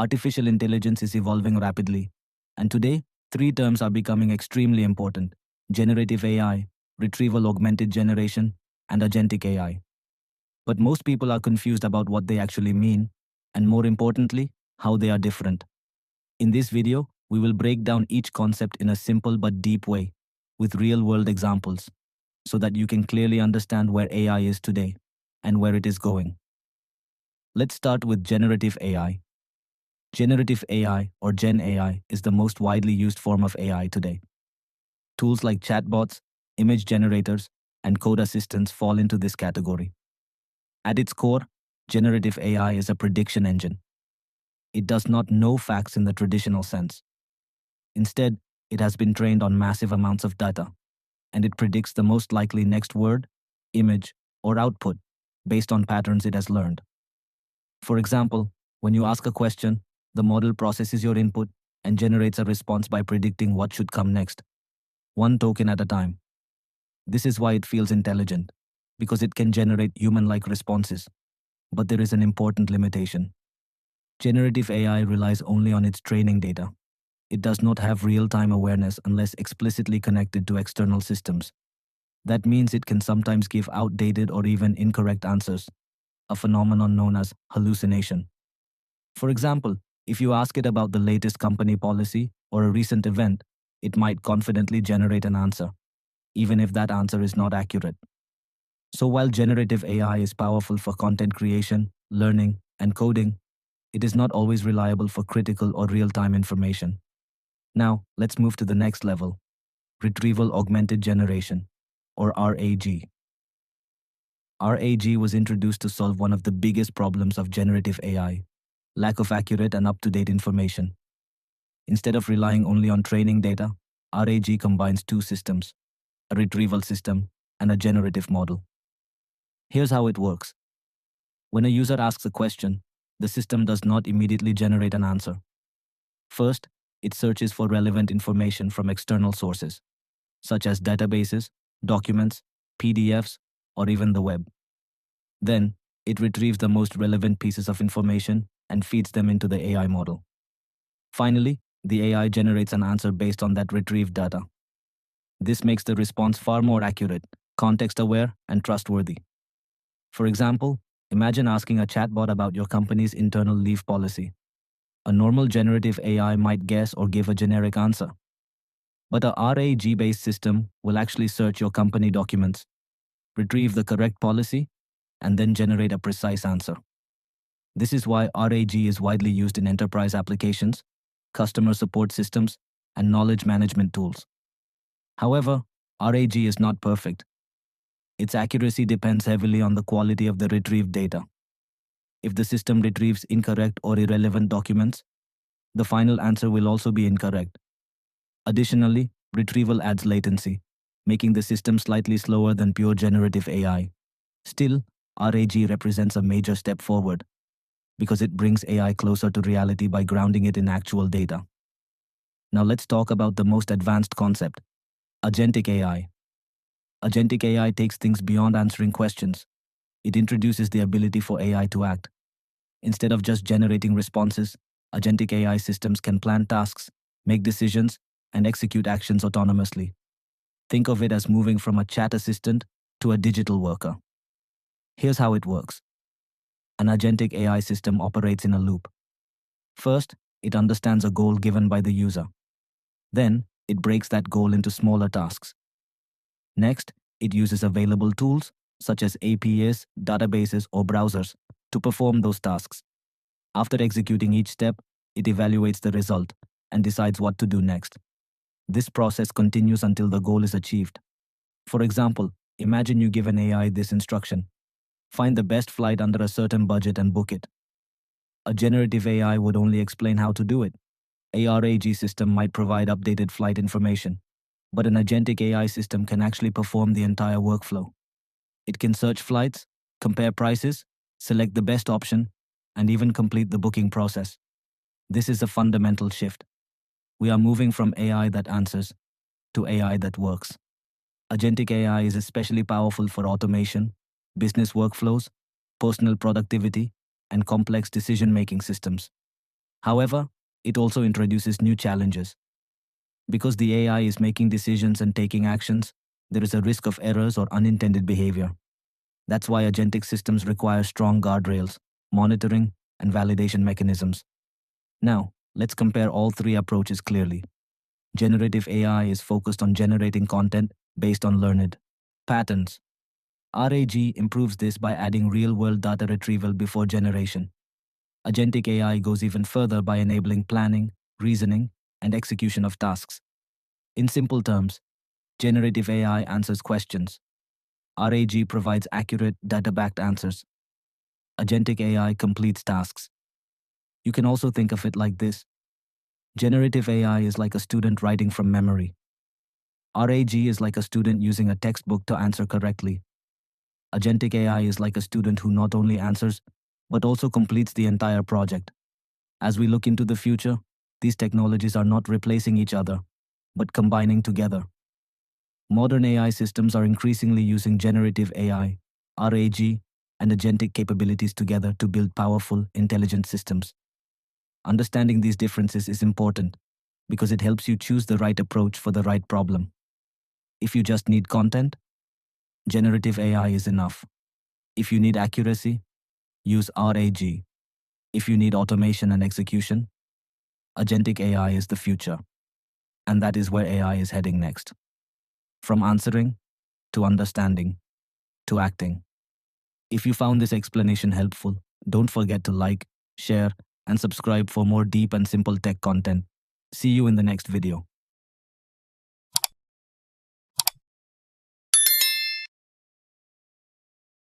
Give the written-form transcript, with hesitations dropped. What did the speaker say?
Artificial intelligence is evolving rapidly, and today, three terms are becoming extremely important: generative AI, retrieval-augmented generation, and agentic AI. But most people are confused about what they actually mean, and more importantly, how they are different. In this video, we will break down each concept in a simple but deep way, with real-world examples, so that you can clearly understand where AI is today and where it is going. Let's start with generative AI. Generative AI, or Gen AI, is the most widely used form of AI today. Tools like chatbots, image generators, and code assistants fall into this category. At its core, generative AI is a prediction engine. It does not know facts in the traditional sense. Instead, it has been trained on massive amounts of data, and it predicts the most likely next word, image, or output based on patterns it has learned. For example, when you ask a question, the model processes your input and generates a response by predicting what should come next, one token at a time. This is why it feels intelligent, because it can generate human-like responses. But there is an important limitation. Generative AI relies only on its training data. It does not have real-time awareness unless explicitly connected to external systems. That means it can sometimes give outdated or even incorrect answers, a phenomenon known as hallucination. For example, if you ask it about the latest company policy or a recent event, it might confidently generate an answer, even if that answer is not accurate. So while generative AI is powerful for content creation, learning, and coding, it is not always reliable for critical or real-time information. Now, let's move to the next level: Retrieval-Augmented Generation, or RAG. RAG was introduced to solve one of the biggest problems of generative AI: lack of accurate and up-to-date information. Instead of relying only on training data, RAG combines two systems: a retrieval system and a generative model. Here's how it works. When a user asks a question, the system does not immediately generate an answer. First, it searches for relevant information from external sources, such as databases, documents, PDFs, or even the web. Then, it retrieves the most relevant pieces of information and feeds them into the AI model. Finally, the AI generates an answer based on that retrieved data. This makes the response far more accurate, context-aware, and trustworthy. For example, imagine asking a chatbot about your company's internal leave policy. A normal generative AI might guess or give a generic answer. But a RAG-based system will actually search your company documents, retrieve the correct policy, and then generate a precise answer. This is why RAG is widely used in enterprise applications, customer support systems, and knowledge management tools. However, RAG is not perfect. Its accuracy depends heavily on the quality of the retrieved data. If the system retrieves incorrect or irrelevant documents, the final answer will also be incorrect. Additionally, retrieval adds latency, making the system slightly slower than pure generative AI. Still, RAG represents a major step forward, because it brings AI closer to reality by grounding it in actual data. Now let's talk about the most advanced concept: Agentic AI. Agentic AI takes things beyond answering questions. It introduces the ability for AI to act. Instead of just generating responses, Agentic AI systems can plan tasks, make decisions, and execute actions autonomously. Think of it as moving from a chat assistant to a digital worker. Here's how it works. An Agentic AI system operates in a loop. First, it understands a goal given by the user. Then, it breaks that goal into smaller tasks. Next, it uses available tools, such as APIs, databases, or browsers, to perform those tasks. After executing each step, it evaluates the result and decides what to do next. This process continues until the goal is achieved. For example, imagine you give an AI this instruction: find the best flight under a certain budget and book it. A generative AI would only explain how to do it. A RAG system might provide updated flight information, but an agentic AI system can actually perform the entire workflow. It can search flights, compare prices, select the best option, and even complete the booking process. This is a fundamental shift. We are moving from AI that answers to AI that works. Agentic AI is especially powerful for automation, business workflows, personal productivity, and complex decision-making systems. However, it also introduces new challenges. Because the AI is making decisions and taking actions, there is a risk of errors or unintended behavior. That's why agentic systems require strong guardrails, monitoring, and validation mechanisms. Now, let's compare all three approaches clearly. Generative AI is focused on generating content based on learned patterns. RAG improves this by adding real-world data retrieval before generation. Agentic AI goes even further by enabling planning, reasoning, and execution of tasks. In simple terms, generative AI answers questions. RAG provides accurate, data-backed answers. Agentic AI completes tasks. You can also think of it like this. Generative AI is like a student writing from memory. RAG is like a student using a textbook to answer correctly. Agentic AI is like a student who not only answers, but also completes the entire project. As we look into the future, these technologies are not replacing each other, but combining together. Modern AI systems are increasingly using generative AI, RAG, and agentic capabilities together to build powerful, intelligent systems. Understanding these differences is important because it helps you choose the right approach for the right problem. If you just need content, generative AI is enough. If you need accuracy, use RAG. If you need automation and execution, agentic AI is the future. And that is where AI is heading next. From answering, to understanding, to acting. If you found this explanation helpful, don't forget to like, share, and subscribe for more deep and simple tech content. See you in the next video.